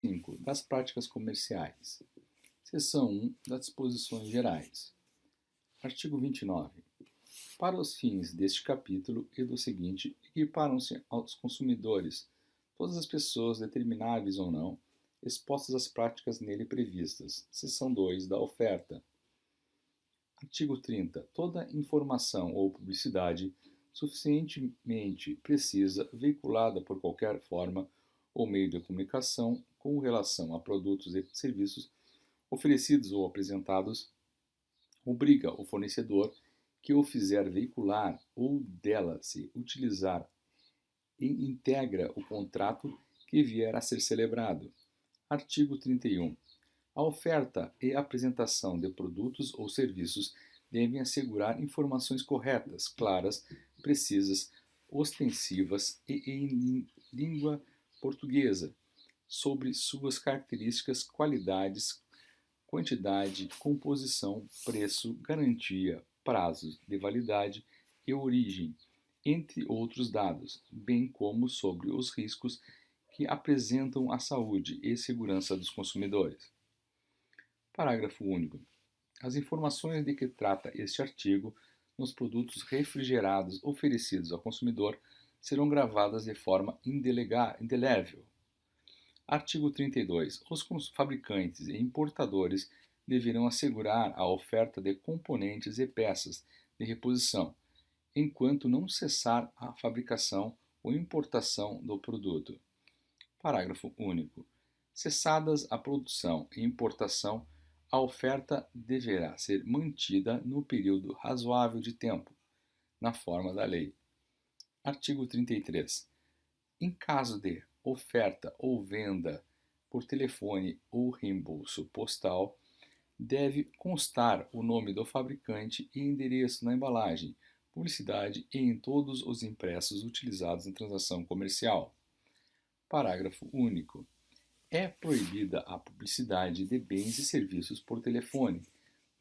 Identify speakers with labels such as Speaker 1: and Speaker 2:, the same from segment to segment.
Speaker 1: 5. Das práticas comerciais. Seção 1. Das disposições gerais. Artigo 29. Para os fins deste capítulo e do seguinte, equiparam-se aos consumidores todas as pessoas, determináveis ou não, expostas às práticas nele previstas. Seção 2. Da oferta. Artigo 30. Toda informação ou publicidade suficientemente precisa, veiculada por qualquer forma ou meio de comunicação com relação a produtos e serviços oferecidos ou apresentados, obriga o fornecedor que o fizer veicular ou dela se utilizar e integra o contrato que vier a ser celebrado. Artigo 31. A oferta e apresentação de produtos ou serviços devem assegurar informações corretas, claras, precisas, ostensivas e em língua portuguesa sobre suas características, qualidades, quantidade, composição, preço, garantia, prazos de validade e origem, entre outros dados, bem como sobre os riscos que apresentam à saúde e segurança dos consumidores. Parágrafo único. As informações de que trata este artigo nos produtos refrigerados oferecidos ao consumidor serão gravadas de forma indelével. Artigo 32. Os fabricantes e importadores deverão assegurar a oferta de componentes e peças de reposição, enquanto não cessar a fabricação ou importação do produto. Parágrafo único. Cessadas a produção e importação, a oferta deverá ser mantida no período razoável de tempo, na forma da lei. Artigo 33. Em caso de oferta ou venda por telefone ou reembolso postal, deve constar o nome do fabricante e endereço na embalagem, publicidade e em todos os impressos utilizados na transação comercial. Parágrafo único. É proibida a publicidade de bens e serviços por telefone,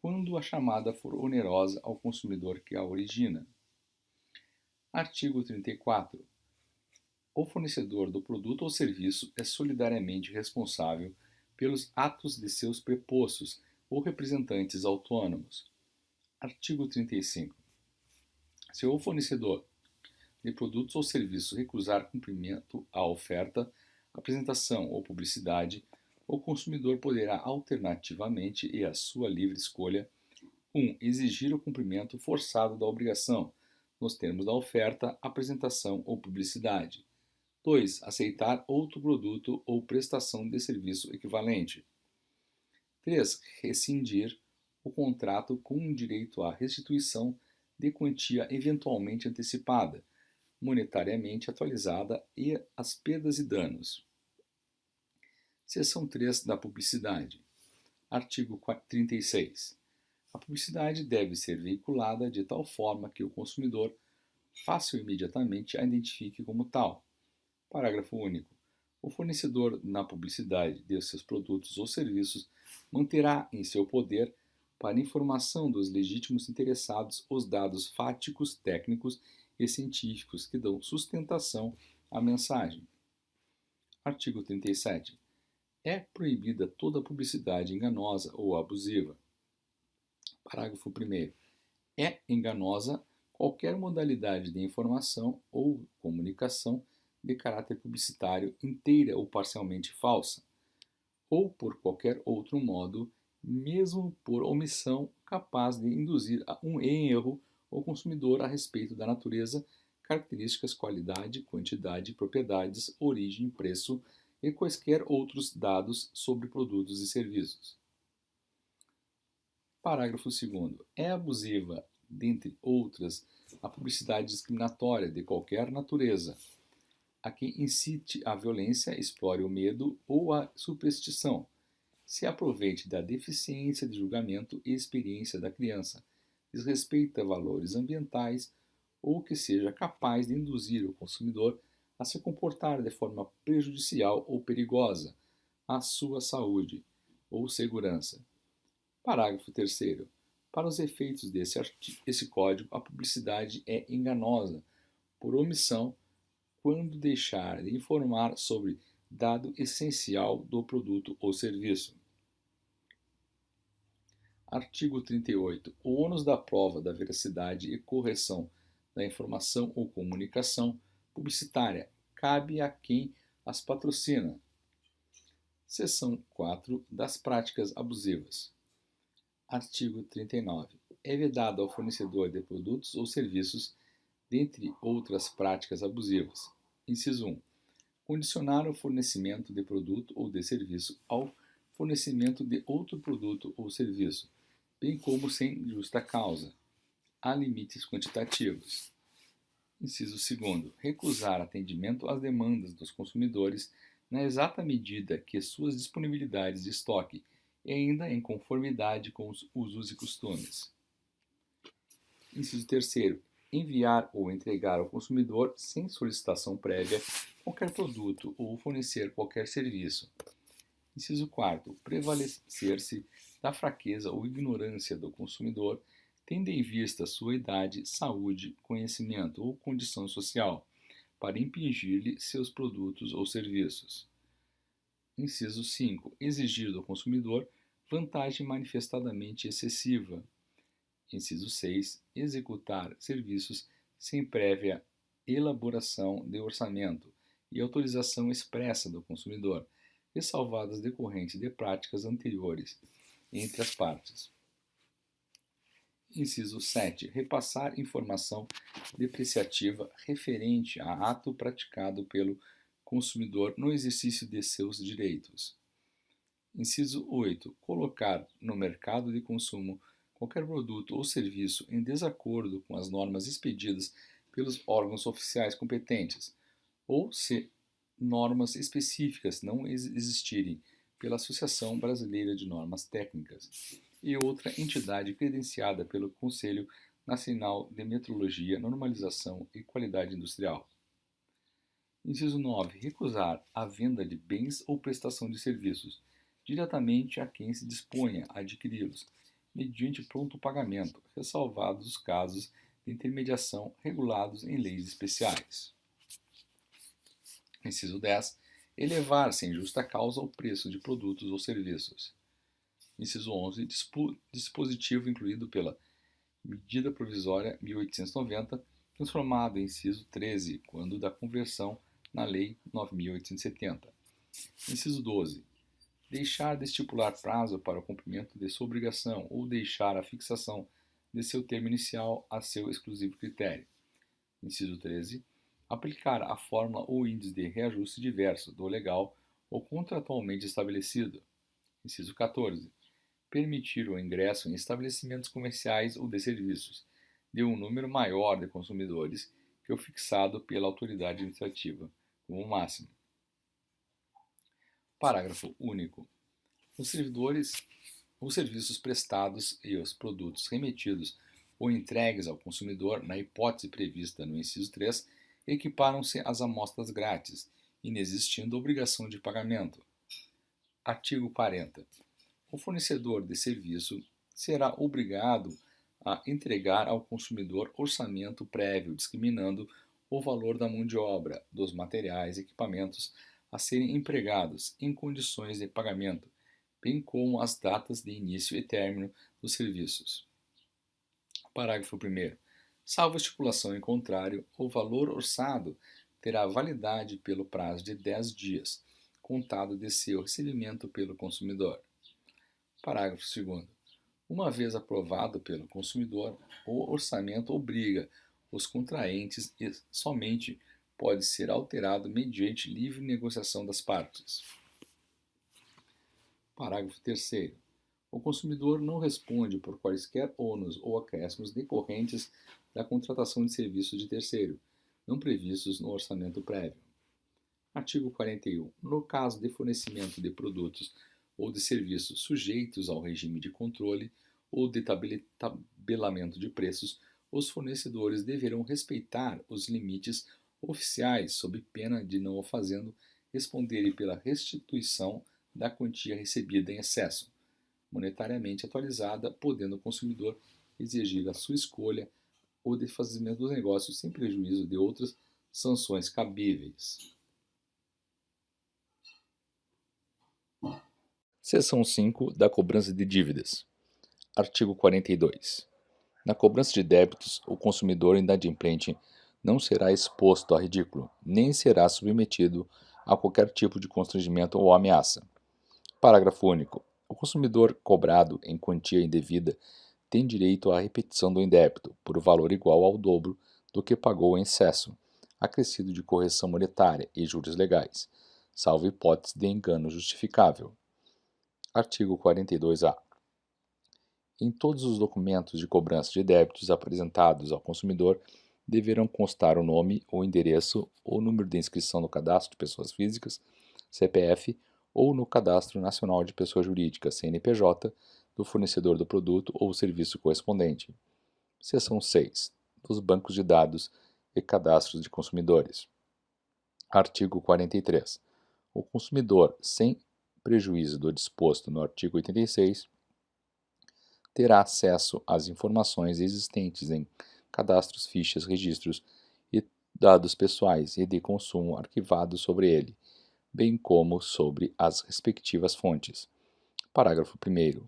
Speaker 1: quando a chamada for onerosa ao consumidor que a origina. Artigo 34. O fornecedor do produto ou serviço é solidariamente responsável pelos atos de seus prepostos ou representantes autônomos. Artigo 35. Se o fornecedor de produtos ou serviços recusar cumprimento à oferta, apresentação ou publicidade, o consumidor poderá alternativamente e à sua livre escolha 1. Exigir o cumprimento forçado da obrigação, nos termos da oferta, apresentação ou publicidade. 2. Aceitar outro produto ou prestação de serviço equivalente. 3. Rescindir o contrato com direito à restituição de quantia eventualmente antecipada, monetariamente atualizada e as perdas e danos. Seção 3 da publicidade. Artigo 36. A publicidade deve ser veiculada de tal forma que o consumidor fácil e imediatamente a identifique como tal. Parágrafo único. O fornecedor, na publicidade de seus produtos ou serviços, manterá em seu poder, para informação dos legítimos interessados, os dados fáticos, técnicos e científicos que dão sustentação à mensagem. Artigo 37. É proibida toda publicidade enganosa ou abusiva. Parágrafo 1º. É enganosa qualquer modalidade de informação ou comunicação de caráter publicitário inteira ou parcialmente falsa, ou por qualquer outro modo, mesmo por omissão, capaz de induzir a um erro o consumidor a respeito da natureza, características, qualidade, quantidade, propriedades, origem, preço e quaisquer outros dados sobre produtos e serviços. Parágrafo 2º. É abusiva, dentre outras, a publicidade discriminatória de qualquer natureza, a que incite a violência, explore o medo ou a superstição, se aproveite da deficiência de julgamento e experiência da criança, desrespeita valores ambientais ou que seja capaz de induzir o consumidor a se comportar de forma prejudicial ou perigosa à sua saúde ou segurança. Parágrafo 3º. Para os efeitos desse código, a publicidade é enganosa por omissão quando deixar de informar sobre dado essencial do produto ou serviço. Artigo 38. O ônus da prova da veracidade e correção da informação ou comunicação publicitária cabe a quem as patrocina. Seção 4 das práticas abusivas. Artigo 39. É vedado ao fornecedor de produtos ou serviços, dentre outras práticas abusivas. Inciso 1. Condicionar o fornecimento de produto ou de serviço ao fornecimento de outro produto ou serviço, bem como sem justa causa. Há limites quantitativos. Inciso 2. Recusar atendimento às demandas dos consumidores na exata medida que suas disponibilidades de estoque e ainda em conformidade com os usos e costumes. Inciso 3. Enviar ou entregar ao consumidor, sem solicitação prévia, qualquer produto ou fornecer qualquer serviço. Inciso 4. Prevalecer-se da fraqueza ou ignorância do consumidor, tendo em vista sua idade, saúde, conhecimento ou condição social, para impingir-lhe seus produtos ou serviços. Inciso 5. Exigir do consumidor vantagem manifestadamente excessiva. Inciso 6. Executar serviços sem prévia elaboração de orçamento e autorização expressa do consumidor, ressalvadas decorrentes de práticas anteriores entre as partes. Inciso 7. Repassar informação depreciativa referente a ato praticado pelo consumidor no exercício de seus direitos. Inciso 8. Colocar no mercado de consumo qualquer produto ou serviço em desacordo com as normas expedidas pelos órgãos oficiais competentes, ou se normas específicas não existirem pela Associação Brasileira de Normas Técnicas e outra entidade credenciada pelo Conselho Nacional de Metrologia, Normalização e Qualidade Industrial. Inciso 9. Recusar a venda de bens ou prestação de serviços diretamente a quem se disponha a adquiri-los, mediante pronto pagamento, ressalvados os casos de intermediação regulados em leis especiais. Inciso 10. Elevar sem justa causa o preço de produtos ou serviços. Inciso 11. Dispositivo incluído pela Medida Provisória 1890, transformado em inciso 13, quando da conversão na Lei 9.870. Inciso 12. Deixar de estipular prazo para o cumprimento de sua obrigação ou deixar a fixação de seu termo inicial a seu exclusivo critério. Inciso 13. Aplicar a fórmula ou índice de reajuste diverso do legal ou contratualmente estabelecido. Inciso 14. Permitir o ingresso em estabelecimentos comerciais ou de serviços de um número maior de consumidores que o fixado pela autoridade administrativa, como máximo. Parágrafo único. Os serviços prestados e os produtos remetidos ou entregues ao consumidor, na hipótese prevista no inciso 3, equiparam-se às amostras grátis, inexistindo obrigação de pagamento. Artigo 40. O fornecedor de serviço será obrigado a entregar ao consumidor orçamento prévio, discriminando o valor da mão de obra, dos materiais e equipamentos a serem empregados em condições de pagamento, bem como as datas de início e término dos serviços. Parágrafo 1º. Salvo estipulação em contrário, o valor orçado terá validade pelo prazo de 10 dias, contado de seu recebimento pelo consumidor. Parágrafo 2º. Uma vez aprovado pelo consumidor, o orçamento obriga os contraentes e somente pode ser alterado mediante livre negociação das partes. Parágrafo 3º. O consumidor não responde por quaisquer ônus ou acréscimos decorrentes da contratação de serviços de terceiro, não previstos no orçamento prévio. Artigo 41. No caso de fornecimento de produtos ou de serviços sujeitos ao regime de controle ou de tabelamento de preços, os fornecedores deverão respeitar os limites oficiais, sob pena de, não o fazendo, responderem pela restituição da quantia recebida em excesso, monetariamente atualizada, podendo o consumidor exigir a sua escolha ou desfazimento dos negócios sem prejuízo de outras sanções cabíveis. Seção 5 da cobrança de dívidas. Artigo 42. Na cobrança de débitos, o consumidor inadimplente não será exposto a ridículo, nem será submetido a qualquer tipo de constrangimento ou ameaça. Parágrafo único. O consumidor cobrado em quantia indevida tem direito à repetição do indébito, por valor igual ao dobro do que pagou em excesso, acrescido de correção monetária e juros legais, salvo hipótese de engano justificável. Artigo 42-A. Em todos os documentos de cobrança de débitos apresentados ao consumidor, deverão constar o nome, o endereço ou número de inscrição no Cadastro de Pessoas Físicas, CPF, ou no Cadastro Nacional de Pessoa Jurídica, CNPJ, do fornecedor do produto ou serviço correspondente. Seção 6. Dos bancos de dados e cadastros de consumidores. Artigo 43. O consumidor, sem prejuízo do disposto no artigo 86, terá acesso às informações existentes em cadastros, fichas, registros e dados pessoais e de consumo arquivados sobre ele, bem como sobre as respectivas fontes. Parágrafo 1º.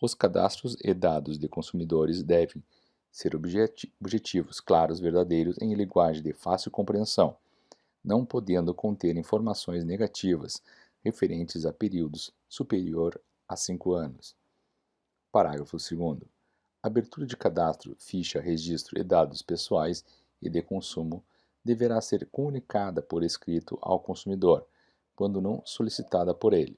Speaker 1: Os cadastros e dados de consumidores devem ser objetivos, claros, verdadeiros, em linguagem de fácil compreensão, não podendo conter informações negativas referentes a períodos superior a 5 anos. Parágrafo 2º. Abertura de cadastro, ficha, registro e dados pessoais e de consumo deverá ser comunicada por escrito ao consumidor, quando não solicitada por ele.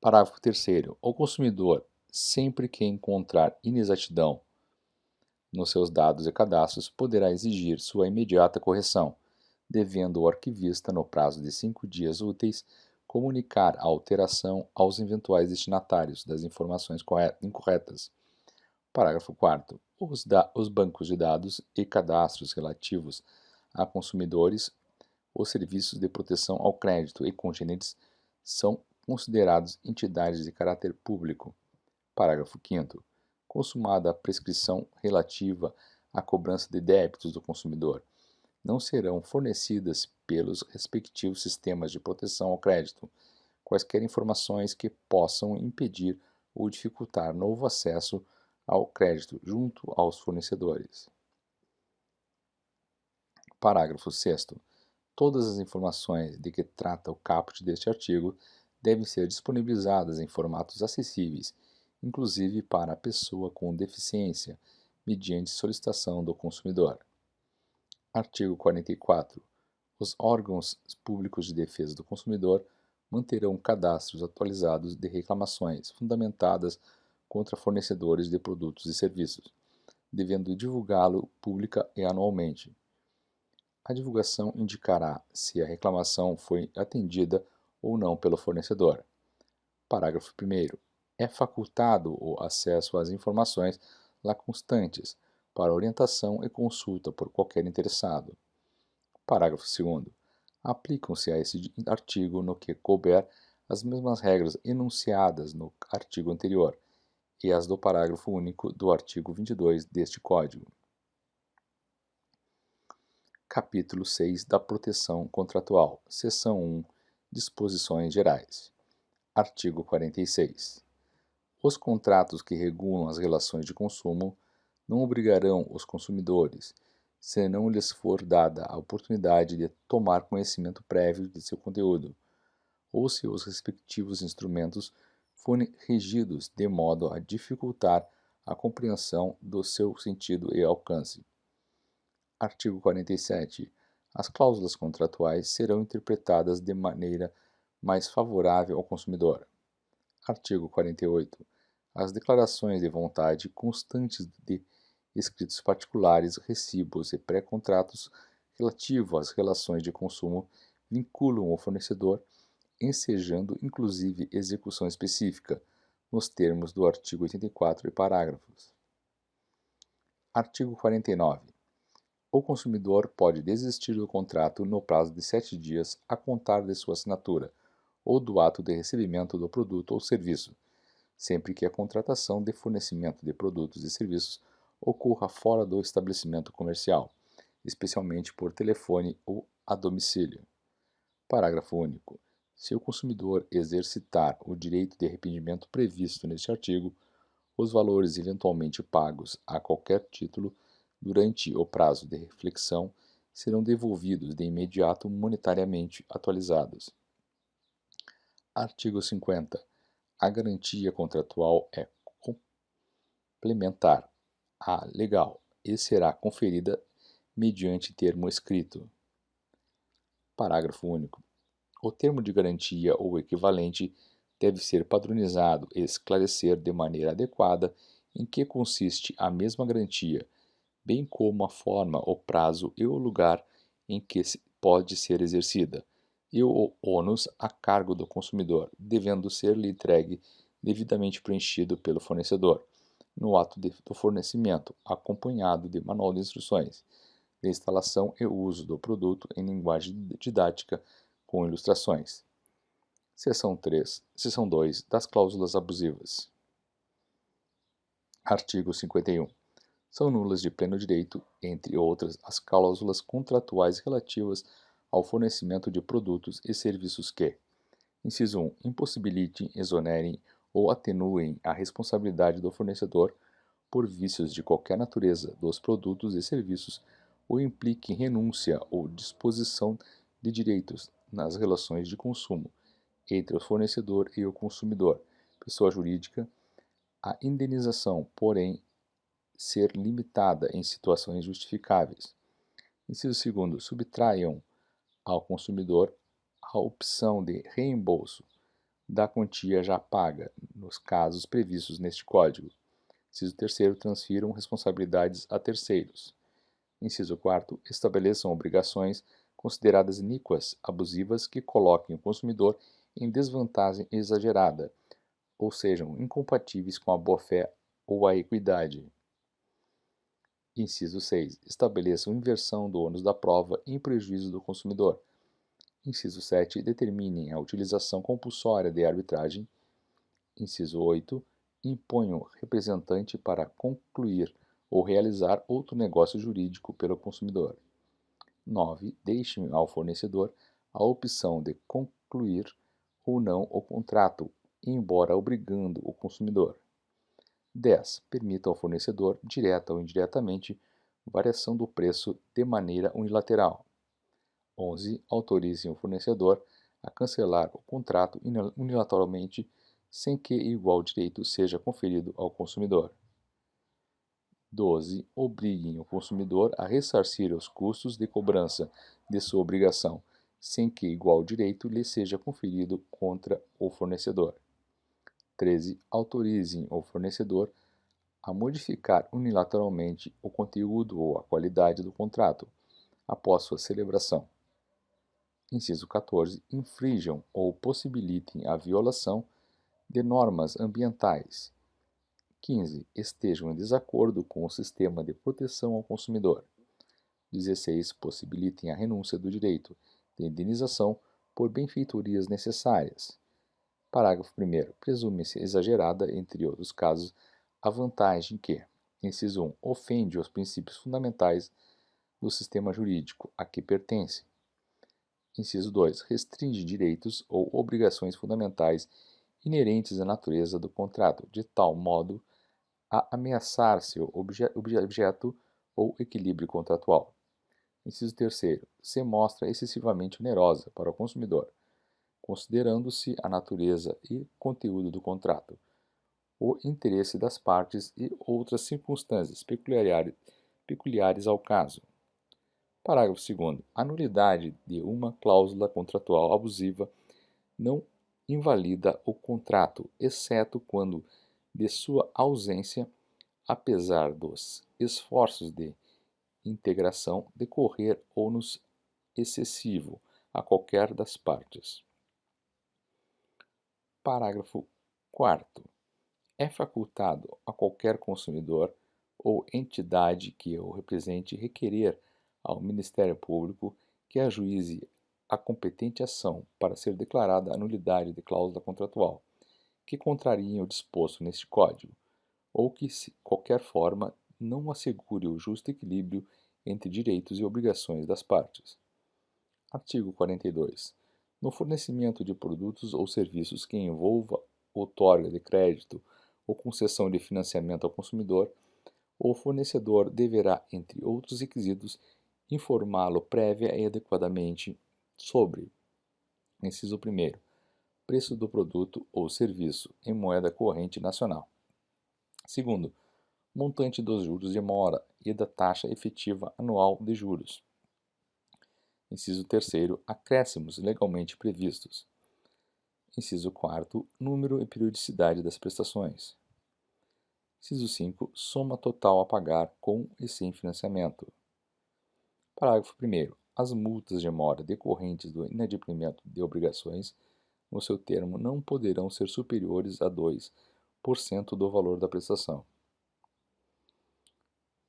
Speaker 1: Parágrafo 3º. O consumidor, sempre que encontrar inexatidão nos seus dados e cadastros, poderá exigir sua imediata correção, devendo o arquivista, no prazo de 5 dias úteis, comunicar a alteração aos eventuais destinatários das informações incorretas. Parágrafo 4º. Os bancos de dados e cadastros relativos a consumidores, os serviços de proteção ao crédito e contingentes são considerados entidades de caráter público. Parágrafo 5º. Consumada a prescrição relativa à cobrança de débitos do consumidor, não serão fornecidas pelos respectivos sistemas de proteção ao crédito quaisquer informações que possam impedir ou dificultar novo acesso ao crédito junto aos fornecedores. Parágrafo 6º. Todas as informações de que trata o caput deste artigo devem ser disponibilizadas em formatos acessíveis, inclusive para a pessoa com deficiência, mediante solicitação do consumidor. Artigo 44. Os órgãos públicos de defesa do consumidor manterão cadastros atualizados de reclamações fundamentadas contra fornecedores de produtos e serviços, devendo divulgá-lo pública e anualmente. A divulgação indicará se a reclamação foi atendida ou não pelo fornecedor. Parágrafo 1º. É facultado o acesso às informações lá constantes para orientação e consulta por qualquer interessado. Parágrafo 2º. Aplicam-se a esse artigo, no que couber, as mesmas regras enunciadas no artigo anterior e as do parágrafo único do artigo 22 deste Código. Capítulo 6 da Proteção Contratual. Seção 1. Disposições Gerais. Artigo 46. Os contratos que regulam as relações de consumo não obrigarão os consumidores, se não lhes for dada a oportunidade de tomar conhecimento prévio de seu conteúdo, ou se os respectivos instrumentos forem regidos de modo a dificultar a compreensão do seu sentido e alcance. Artigo 47. As cláusulas contratuais serão interpretadas de maneira mais favorável ao consumidor. Artigo 48. As declarações de vontade constantes de escritos particulares, recibos e pré-contratos relativos às relações de consumo vinculam o fornecedor, ensejando inclusive execução específica, nos termos do artigo 84 e parágrafos. Artigo 49. O consumidor pode desistir do contrato no prazo de 7 dias a contar de sua assinatura ou do ato de recebimento do produto ou serviço, sempre que a contratação de fornecimento de produtos e serviços ocorra fora do estabelecimento comercial, especialmente por telefone ou a domicílio. Parágrafo único. Se o consumidor exercitar o direito de arrependimento previsto neste artigo, os valores eventualmente pagos a qualquer título durante o prazo de reflexão serão devolvidos de imediato monetariamente atualizados. Artigo 50. A garantia contratual é complementar à legal e será conferida mediante termo escrito. Parágrafo único. O termo de garantia ou equivalente deve ser padronizado e esclarecer de maneira adequada em que consiste a mesma garantia, bem como a forma, o prazo e o lugar em que pode ser exercida, e o ônus a cargo do consumidor, devendo ser-lhe entregue devidamente preenchido pelo fornecedor, no ato do fornecimento, acompanhado de manual de instruções, de instalação e uso do produto em linguagem didática com ilustrações. Seção 3. Seção 2. Das cláusulas abusivas. Artigo 51. São nulas de pleno direito, entre outras, as cláusulas contratuais relativas ao fornecimento de produtos e serviços que: inciso 1. Impossibilitem, exonerem ou atenuem a responsabilidade do fornecedor por vícios de qualquer natureza dos produtos e serviços ou impliquem renúncia ou disposição de direitos nas relações de consumo entre o fornecedor e o consumidor, pessoa jurídica, a indenização, porém, ser limitada em situações justificáveis. Inciso 2. Subtraiam ao consumidor a opção de reembolso da quantia já paga, nos casos previstos neste Código. Inciso 3. Transfiram responsabilidades a terceiros. Inciso 4. Estabeleçam obrigações consideradas iníquas, abusivas, que coloquem o consumidor em desvantagem exagerada, ou sejam incompatíveis com a boa-fé ou a equidade. Inciso 6. Estabeleçam inversão do ônus da prova em prejuízo do consumidor. Inciso 7. Determinem a utilização compulsória de arbitragem. Inciso 8. Imponham representante para concluir ou realizar outro negócio jurídico pelo consumidor. 9. Deixem ao fornecedor a opção de concluir ou não o contrato, embora obrigando o consumidor. 10. Permita ao fornecedor, direta ou indiretamente, variação do preço de maneira unilateral. 11. Autorizem o fornecedor a cancelar o contrato unilateralmente sem que igual direito seja conferido ao consumidor. 12. Obriguem o consumidor a ressarcir os custos de cobrança de sua obrigação, sem que igual direito lhe seja conferido contra o fornecedor. 13. Autorizem o fornecedor a modificar unilateralmente o conteúdo ou a qualidade do contrato, após sua celebração. Inciso 14. Infrijam ou possibilitem a violação de normas ambientais. 15. Estejam em desacordo com o sistema de proteção ao consumidor. 16. Possibilitem a renúncia do direito de indenização por benfeitorias necessárias. Parágrafo 1º. Presume-se exagerada, entre outros casos, a vantagem que: inciso 1. Ofende os princípios fundamentais do sistema jurídico a que pertence. Inciso 2. Restringe direitos ou obrigações fundamentais inerentes à natureza do contrato, de tal modo a ameaçar seu objeto ou equilíbrio contratual. Inciso 3. Se mostra excessivamente onerosa para o consumidor, considerando-se a natureza e conteúdo do contrato, o interesse das partes e outras circunstâncias peculiares ao caso. Parágrafo 2º. A nulidade de uma cláusula contratual abusiva não invalida o contrato, exceto quando de sua ausência, apesar dos esforços de integração, decorrer ônus excessivo a qualquer das partes. Parágrafo 4º. É facultado a qualquer consumidor ou entidade que o represente requerer ao Ministério Público que ajuize a competente ação para ser declarada a nulidade de cláusula contratual, que contrariem o disposto neste Código, ou que, de qualquer forma, não assegure o justo equilíbrio entre direitos e obrigações das partes. Artigo 42. No fornecimento de produtos ou serviços que envolva outorga de crédito ou concessão de financiamento ao consumidor, o fornecedor deverá, entre outros requisitos, informá-lo prévia e adequadamente sobre: inciso 1º, preço do produto ou serviço em moeda corrente nacional. Segundo, montante dos juros de mora e da taxa efetiva anual de juros. Inciso 3º, acréscimos legalmente previstos. Inciso 4º, número e periodicidade das prestações. Inciso 5, soma total a pagar com e sem financiamento. Parágrafo 1º. As multas de mora decorrentes do inadimplemento de obrigações, no seu termo, não poderão ser superiores a 2% do valor da prestação.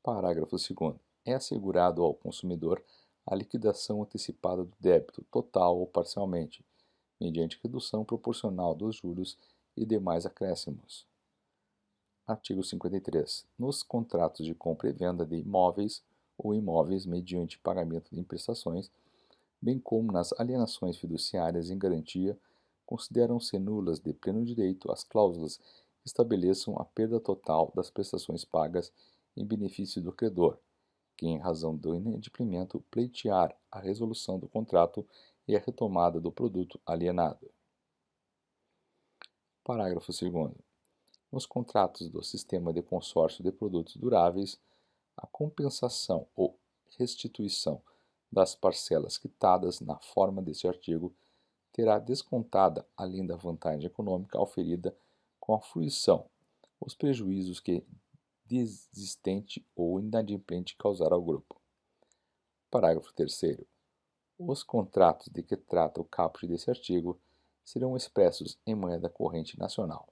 Speaker 1: Parágrafo 2º. É assegurado ao consumidor a liquidação antecipada do débito, total ou parcialmente, mediante redução proporcional dos juros e demais acréscimos. Artigo 53. Nos contratos de compra e venda de imóveis ou imóveis mediante pagamento de prestações, bem como nas alienações fiduciárias em garantia, consideram-se nulas de pleno direito as cláusulas que estabeleçam a perda total das prestações pagas em benefício do credor, que, em razão do inadimplemento, pleitear a resolução do contrato e a retomada do produto alienado. Parágrafo 2º. Nos contratos do Sistema de Consórcio de Produtos Duráveis, a compensação ou restituição das parcelas quitadas na forma deste artigo terá descontada, além da vantagem econômica oferida com a fruição, os prejuízos que desistente ou inadimplente causar ao grupo. Parágrafo 3º. Os contratos de que trata o caput desse artigo serão expressos em moeda corrente nacional.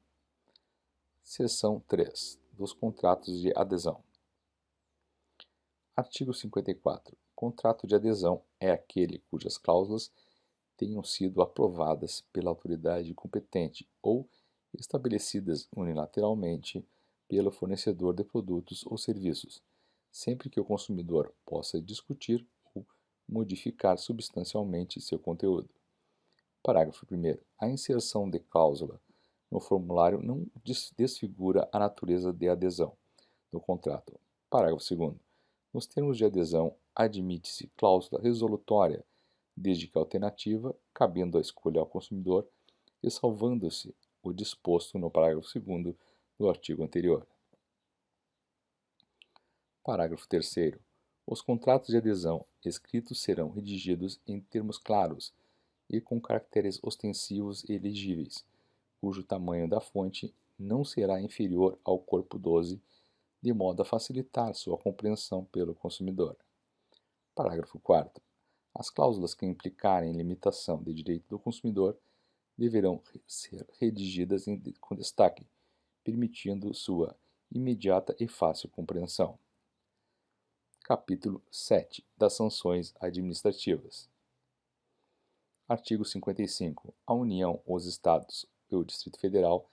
Speaker 1: Seção 3. Dos contratos de adesão. Artigo 54. Contrato de adesão é aquele cujas cláusulas tenham sido aprovadas pela autoridade competente ou estabelecidas unilateralmente pelo fornecedor de produtos ou serviços, sempre que o consumidor possa discutir ou modificar substancialmente seu conteúdo. Parágrafo 1º. A inserção de cláusula no formulário não desfigura a natureza de adesão do contrato. Parágrafo 2º. Nos termos de adesão, admite-se cláusula resolutória, desde que a alternativa, cabendo a escolha ao consumidor, e salvando-se o disposto no parágrafo 2º do artigo anterior. Parágrafo 3º. Os contratos de adesão escritos serão redigidos em termos claros e com caracteres ostensivos e legíveis, cujo tamanho da fonte não será inferior ao corpo 12, de modo a facilitar sua compreensão pelo consumidor. Parágrafo 4º. As cláusulas que implicarem limitação de direito do consumidor deverão ser redigidas com destaque, permitindo sua imediata e fácil compreensão. Capítulo 7. Das sanções administrativas. Artigo 55. A União, os Estados e o Distrito Federal,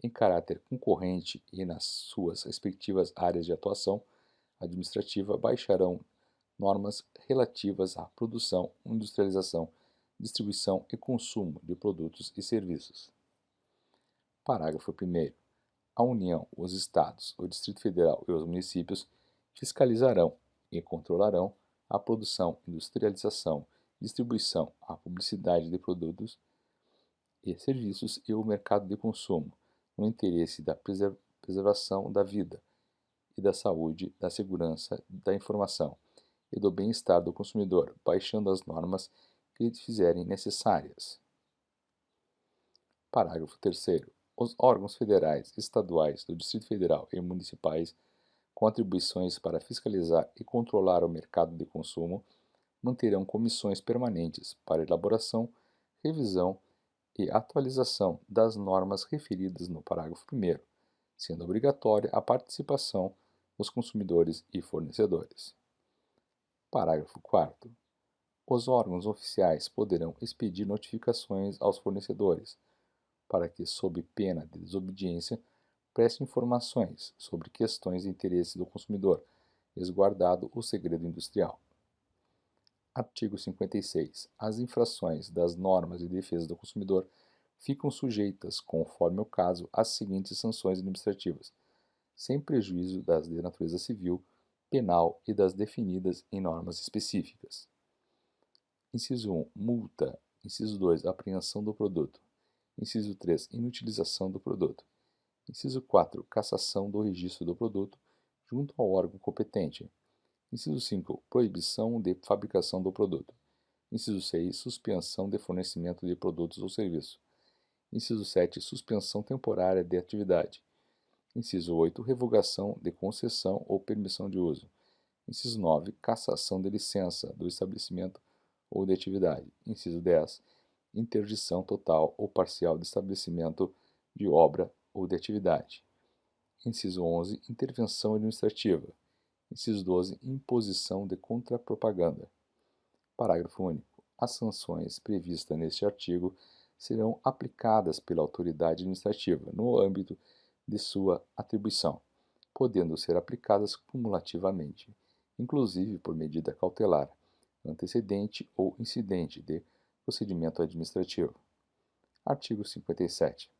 Speaker 1: em caráter concorrente e nas suas respectivas áreas de atuação administrativa, baixarão normas relativas à produção, industrialização, distribuição e consumo de produtos e serviços. Parágrafo 1º. A União, os Estados, o Distrito Federal e os municípios fiscalizarão e controlarão a produção, industrialização, distribuição, a publicidade de produtos e serviços e o mercado de consumo, no interesse da preservação da vida e da saúde, da segurança, da informação e do bem-estar do consumidor, baixando as normas que lhe fizerem necessárias. Parágrafo 3º. Os órgãos federais, estaduais, do Distrito Federal e municipais, com atribuições para fiscalizar e controlar o mercado de consumo, manterão comissões permanentes para elaboração, revisão e atualização das normas referidas no parágrafo 1º, sendo obrigatória a participação dos consumidores e fornecedores. Parágrafo 4º. Os órgãos oficiais poderão expedir notificações aos fornecedores, para que, sob pena de desobediência, preste informações sobre questões de interesse do consumidor, resguardado o segredo industrial. Artigo 56. As infrações das normas de defesa do consumidor ficam sujeitas, conforme o caso, às seguintes sanções administrativas, sem prejuízo das de natureza civil, penal e das definidas em normas específicas. Inciso 1. Multa. Inciso 2. Apreensão do produto. Inciso 3. Inutilização do produto. Inciso 4. Cassação do registro do produto junto ao órgão competente. Inciso 5. Proibição de fabricação do produto. Inciso 6. Suspensão de fornecimento de produtos ou serviços. Inciso 7. Suspensão temporária de atividade. Inciso 8. Revogação de concessão ou permissão de uso. Inciso 9. Cassação de licença do estabelecimento ou de atividade. Inciso 10. Interdição total ou parcial de estabelecimento de obra ou de atividade. Inciso 11. Intervenção administrativa. Inciso 12. Imposição de contrapropaganda. Parágrafo único. As sanções previstas neste artigo serão aplicadas pela autoridade administrativa no âmbito de sua atribuição, podendo ser aplicadas cumulativamente, inclusive por medida cautelar, antecedente ou incidente de procedimento administrativo. Artigo 57.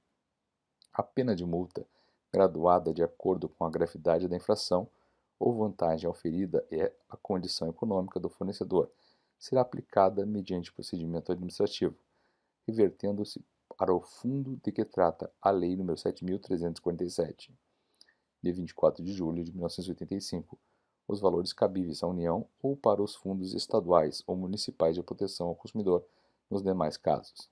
Speaker 1: A pena de multa, graduada de acordo com a gravidade da infração ou vantagem oferida e a condição econômica do fornecedor, será aplicada mediante procedimento administrativo, revertendo-se para o fundo de que trata a Lei nº 7.347, de 24 de julho de 1985, os valores cabíveis à União ou para os fundos estaduais ou municipais de proteção ao consumidor nos demais casos.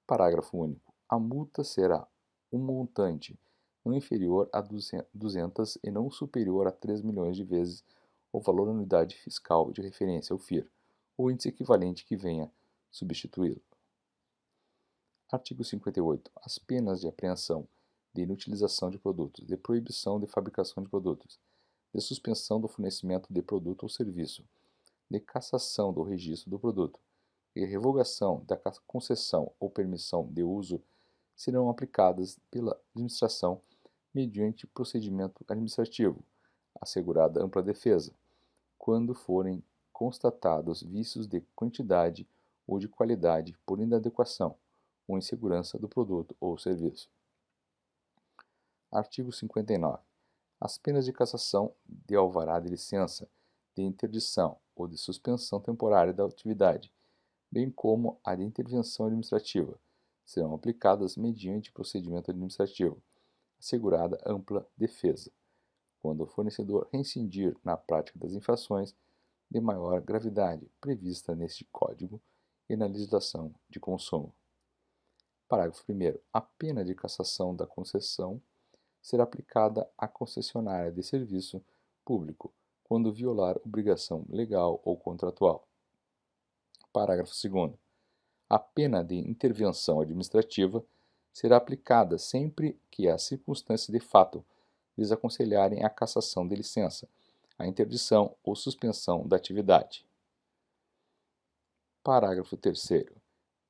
Speaker 1: Parágrafo único. A multa será um montante não inferior a 200 e não superior a 3 milhões de vezes o valor da unidade fiscal de referência, o FIR, ou índice equivalente que venha substituí-lo. Artigo 58. As penas de apreensão, de inutilização de produtos, de proibição de fabricação de produtos, de suspensão do fornecimento de produto ou serviço, de cassação do registro do produto e revogação da concessão ou permissão de uso serão aplicadas pela administração mediante procedimento administrativo, assegurada ampla defesa, quando forem constatados vícios de quantidade ou de qualidade por inadequação ou insegurança do produto ou serviço. Artigo 59. As penas de cassação de alvará de licença, de interdição ou de suspensão temporária da atividade, bem como a de intervenção administrativa, serão aplicadas mediante procedimento administrativo, assegurada ampla defesa, quando o fornecedor reincidir na prática das infrações de maior gravidade prevista neste Código e na legislação de consumo. Parágrafo 1º. A pena de cassação da concessão será aplicada à concessionária de serviço público quando violar obrigação legal ou contratual. Parágrafo 2º. A pena de intervenção administrativa será aplicada sempre que as circunstâncias de fato desaconselharem a cassação de licença, a interdição ou suspensão da atividade. Parágrafo 3º.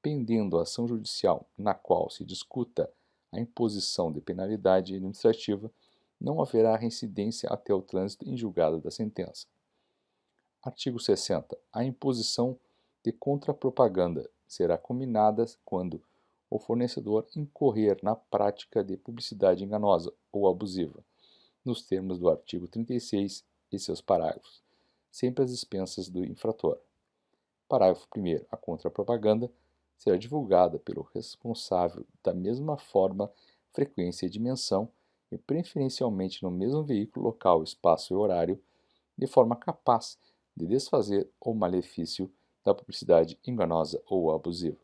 Speaker 1: Pendendo a ação judicial na qual se discuta a imposição de penalidade administrativa, não haverá reincidência até o trânsito em julgado da sentença. Artigo 60. A imposição de contrapropaganda será combinada quando o fornecedor incorrer na prática de publicidade enganosa ou abusiva, nos termos do artigo 36 e seus parágrafos, sempre às expensas do infrator. Parágrafo 1º. A contrapropaganda será divulgada pelo responsável da mesma forma, frequência e dimensão, e preferencialmente no mesmo veículo, local, espaço e horário, de forma capaz de desfazer o malefício da publicidade enganosa ou abusiva.